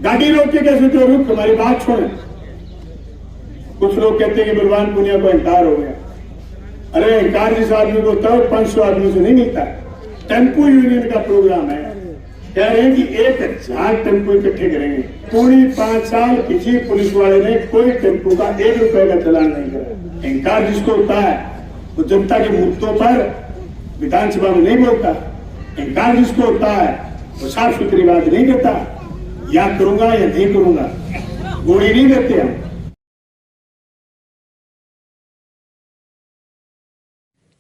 गाड़ी रोक के कैसे तो रुक, हमारी बात छोड़े। कुछ लोग कहते हैं कि बलवान पुनिया को अहंकार हो गया। अरे अहंकार जिस आदमी को होता है 500 आदमी से नहीं मिलता। टेम्पो यूनियन का प्रोग्राम है, कह रहे हैं कि 1000 टेम्पो इकट्ठे करेंगे। पूरी 5 साल किसी पुलिस वाले ने कोई टेम्पो का 1 रुपए का चलान नहीं करा। अहंकार जिसको होता है वो जनता के मुद्दों पर विधानसभा में नहीं बोलता। अहंकार जिसको होता है वो साफ सुथरी बात नहीं करता, या करूंगा या नहीं करूंगा, गोली नहीं देते हम।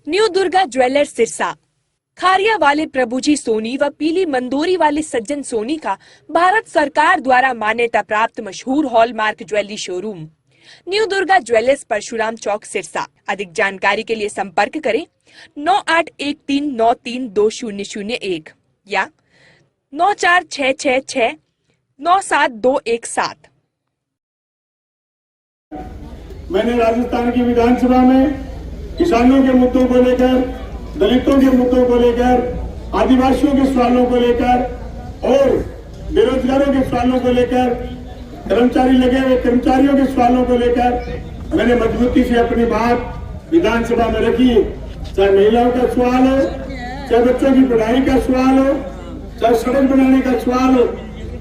न्यू दुर्गा ज्वेलर्स सिरसा, खारिया वाले प्रभुजी सोनी व पीली मंदोरी वाले सज्जन सोनी का भारत सरकार द्वारा मान्यता प्राप्त मशहूर hallmark jewellery showroom new Durga jewellers Parshuram Chowk Sirsa. अधिक जानकारी के लिए संपर्क करें 9813932001 या 9466697217। मैंने राजस्थान की विधानसभा में किसानों के मुद्दों को लेकर, दलितों के मुद्दों को लेकर, आदिवासियों के सवालों को लेकर और बेरोजगारों के सवालों को लेकर, कर्मचारी लगे हुए कर्मचारियों के सवालों को लेकर मैंने मजबूती से अपनी बात विधानसभा में रखी। चाहे महिलाओं का सवाल हो, चाहे बच्चों की पढ़ाई का सवाल हो, चाहे सड़क बनाने का सवाल हो,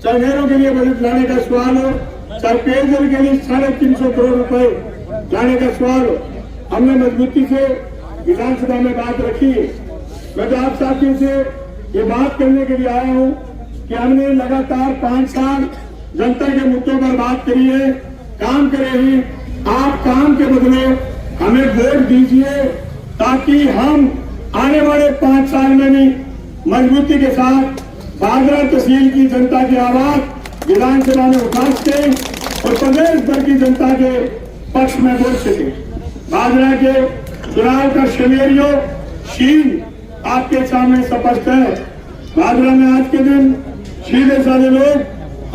चाहे नहरों के लिए बजट लाने का सवाल हो, चाहे पेयजल के लिए 350 करोड़ रुपए लाने का सवाल हो, हमने मजबूती से विधानसभा में बात रखी। मैं तो आप साथियों से ये बात करने के लिए आया हूँ कि हमने लगातार 5 साल जनता के मुद्दों पर बात करी है, काम करे हैं। आप काम के बदले हमें वोट दीजिए ताकि हम आने वाले 5 साल में भी मजबूती के साथ बागरा तहसील की जनता की आवाज विधानसभा में उठा सके और प्रदेश भर की जनता के पक्ष में बोल सके। बागरा के चुनाव का सिनेरियो शीन आपके सामने स्पष्ट है। बागरा में आज के दिन सीधे साधे लोग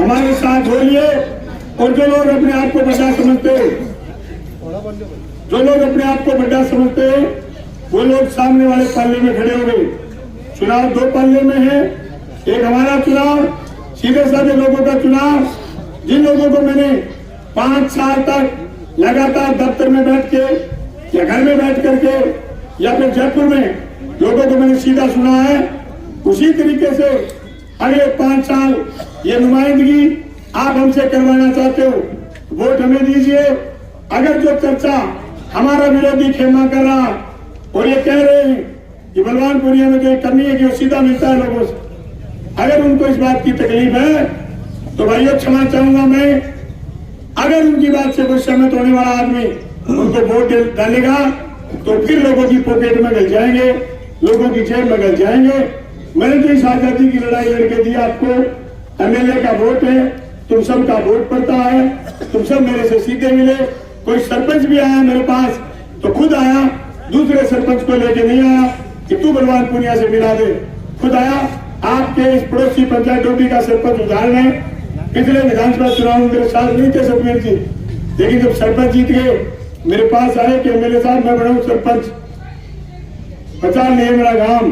हमारे साथ हो लिए और जो लोग अपने आप को बड़ा समझते हैं वो लोग सामने वाले पल्ले में खड़े हो गए। चुनाव 2 पल्ले में है, एक हमारा चुनाव, सीधे साधे लोगों का चुनाव। जिन लोगों को मैंने 5 साल तक लगातार दफ्तर में बैठ के या घर में बैठ करके या फिर जयपुर में लोगों को मैंने सीधा सुना है, उसी तरीके से अगले 5 साल ये नुमाइंदगी आप हमसे करवाना चाहते हो, वोट हमें दीजिए। अगर जो चर्चा हमारा विरोधी खेमा कर रहा और ये कह रहे हैं कि बलवान पुनिया में जो कमी है कि वो सीधा मिलता है लोगों से, अगर उनको इस बात की तकलीफ है तो भाइयों क्षमा चाहूंगा मैं। अगर उनकी बात से कोई सहमत होने वाला आदमी उनको वोट डालेगा तो फिर लोगों की पॉकेट में गल जाएंगे, लोगों की जेब में गल जाएंगे। मैंने तो इस आजादी की लड़ाई लड़के दी आपको। एमएलए का वोट है, तुम सब का वोट पड़ता है, तुम सब मेरे से सीधे मिले। कोई सरपंच भी आया मेरे पास तो खुद आया, दूसरे सरपंच को लेके नहीं आया कि तू बलवान पुनिया से मिला दे, खुद आया। आपके इस पड़ोसी पंचायत डोबी का सरपंच उदाहरण है। पिछले विधानसभा चुनाव में मेरे साथ नहीं थे सतवीर जी, लेकिन जब सरपंच जीत गए मेरे पास आए कि एमएलए साहब मैं बनाऊं सरपंच, 50 नहीं मेरा गांव,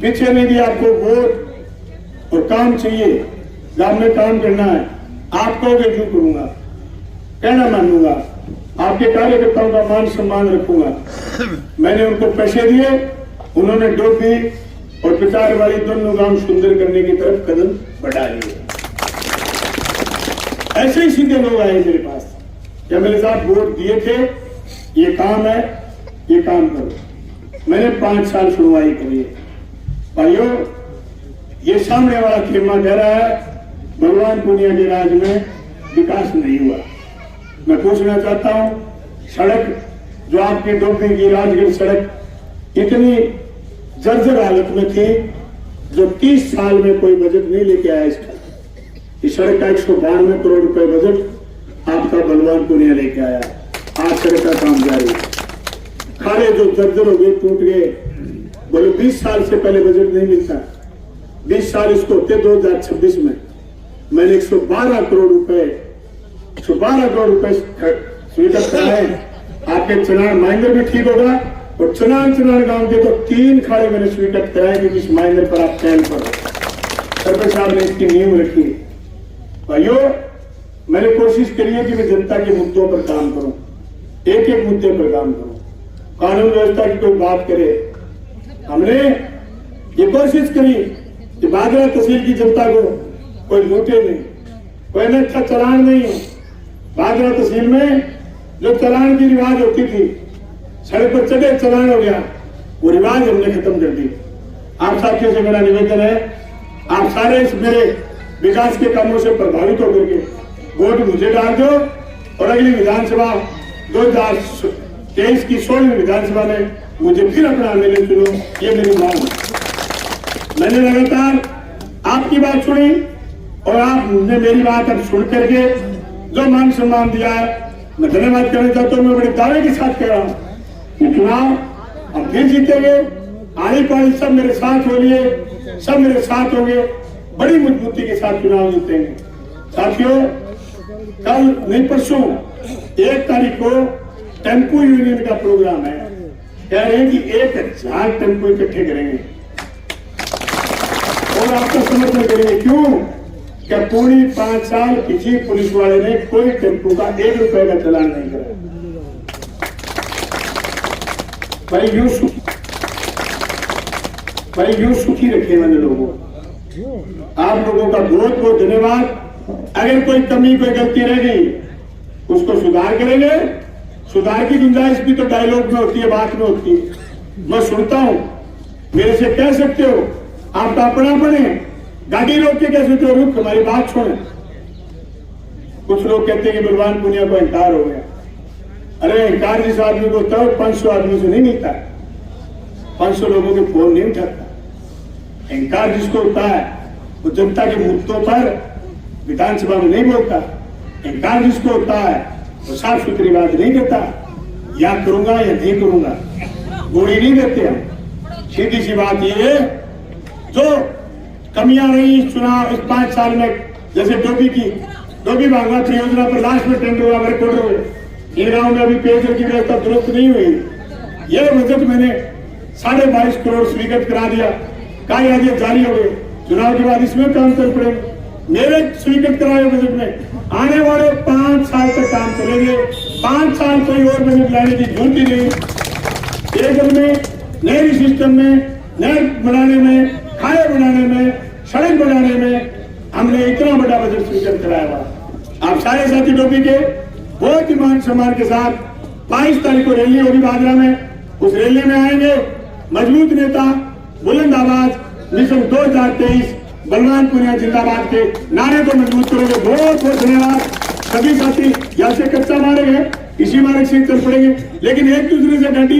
पीछे नहीं दिया, आपको वोट और काम चाहिए, गांव में काम करना है। आप कहोगे क्यों करूंगा, कहना मानूंगा, आपके कार्यकर्ताओं का मान सम्मान रखूंगा। मैंने उनको पैसे दिए, उन्होंने डोबी और पिटार वाली दोनों गांव सुंदर करने की तरफ कदम बढ़ा लिए। ऐसे ही सीधे लोग आए मेरे पास, एमएलए साहब वोट दिए थे, ये काम है, ये काम करो। मैंने 5 साल सुनवाई करी है। भाइयों, ये सामने वाला खेमा कह रहा है भगवान पुनिया के राज में विकास नहीं हुआ। मैं पूछना चाहता हूं, सड़क जो आपके डोबी की राजगढ़ सड़क इतनी जर्जर हालत में थी जो 30 साल में कोई बजट नहीं लेके आया इसका। इस सड़क का 192 करोड़ रुपए बजट आपका बलवान पुनिया लेके आया। आज सड़क का काम जारी। खाले जो जर्जर हो गए, टूट गए, बोले 20 साल से पहले बजट नहीं मिलता। 20 साल इसको होते 2026 में मैंने 112 करोड़ रुपए स्वीकृत कराए। आपके चनान माइनर भी ठीक होगा और चनान गांव के तो 3 खाड़े मैंने स्वीकृत कराए कि जिस माइनर पर आप कैंप पर सरपंच साहब ने इसकी नींव रखी। भाइयों, मैंने कोशिश करी है कि मैं जनता के मुद्दों पर काम करूं, एक एक मुद्दे पर काम करूं, कानून व्यवस्था की कोई बात करे। हमने ये कोशिश करी कि बागरा तहसील की जनता को कोई लूटे नहीं, कोई अच्छा चलान नहीं हो। बागरा तहसील में जो चलान की रिवाज होती थी, सड़क पर चढ़े चलान हो गया, वो रिवाज हमने खत्म कर दी। आप साथियों से मेरा निवेदन है, आप सारे इस मेरे विकास के कामों से प्रभावित होकर के वोट मुझे डाल दो और अगली विधानसभा 2023 की 16वीं विधानसभा में मुझे फिर अपना एमएलए चुनो, ये मेरी मांग है। मैंने लगातार आपकी बात सुनी और आपने मेरी बात अब सुन करके जो मान सम्मान दिया है, मैं धन्यवाद करना चाहता हूँ। मैं बड़े दावे के साथ कह रहा हूँ कि चुनाव हम फिर जीतेंगे, आने वाले सब मेरे साथ होंगे, सब मेरे साथ होंगे, बड़ी मजबूती के साथ चुनाव जीतेंगे। साथियों, कल नहीं परसों 1 तारीख को टेम्पो यूनियन का प्रोग्राम है। कह रहे हैं कि 1000 टेम्पो इकट्ठे करेंगे और आपका समर्थन करेंगे। क्यों? क्या पूरी 5 साल किसी पुलिस वाले ने कोई टेम्पो का 1 रुपए का चालान नहीं करा। भाई यूं सुखी रखे मैंने लोगों, आप लोगों का बहुत बहुत धन्यवाद। अगर कोई कमी कोई गलती रह गई उसको सुधार करेंगे। सुधार की गुंजाइश भी तो डायलॉग में होती है, बात में होती है। मैं सुनता हूं, मेरे से कह सकते हो, आपका अपना बने, गाड़ी रोक के कह सकते हो रुक हमारी बात छोड़े। कुछ लोग कहते हैं कि बलवान पुनिया को अहंकार हो गया। अरे अहंकार जिस आदमी को होता है 500 आदमी से नहीं मिलता, 500 लोगों के फोन नहीं उठाता। अहंकार जिसको होता है वो जनता के मुद्दों पर विधानसभा में नहीं बोलता। अहंकार जिसको होता है वो साफ सुथरी बात नहीं करता, या करूंगा या नहीं करूंगा, गोली नहीं देते हम। सीधी सी बात ये है, जो कमियां रही चुनाव इस 5 साल में, जैसे डोबी बांग्ला परियोजना पर लास्ट में टेंडर हुआ, मेरे कोड हुए, इन गाँव में अभी पेयजल की व्यवस्था दुरुस्त नहीं हुई। ये बजट मैंने 22.5 करोड़ स्वीकृत करा दिया, कहा आज ये जारी हो गए, चुनाव के बाद इसमें काम चल पड़ेगा। मेरे स्वीकृत कराए बजट में आने वाले 5 साल तक काम चलेंगे। 5 साल कोई और बजट लाने की जरूरत ही नहीं। पेयजल में, नहरी सिस्टम में, नहर बनाने में, खाए बनाने में, सड़क बनाने में हमने इतना बड़ा बजट स्वीकृत कराया हुआ। आप सारे साथी डोबी के बहुत ही मान सम्मान के साथ 22 तारीख को रैली होगी बागरा में। उस रैली में आएंगे मजबूत नेता, बुलंद आवाज, मिशन 2023 बलवान पुनिया जिंदाबाद के नारे को मजबूत करोगे। बहुत बहुत धन्यवाद। सभी साथी यहाँ से कच्चा मार्ग है, इसी मार्ग से चल पड़ेंगे, लेकिन एक दूसरे से गाड़ी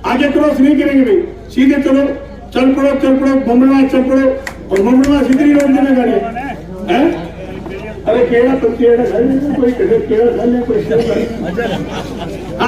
आगे क्रॉस नहीं करेंगे भाई, सीधे चलो, चल पड़ो, मुंबई चल पड़ो, और मुंबई सीधी रोड में गाड़ी है। अरे केड़ा तो केड़ा कोई केड़ा कोई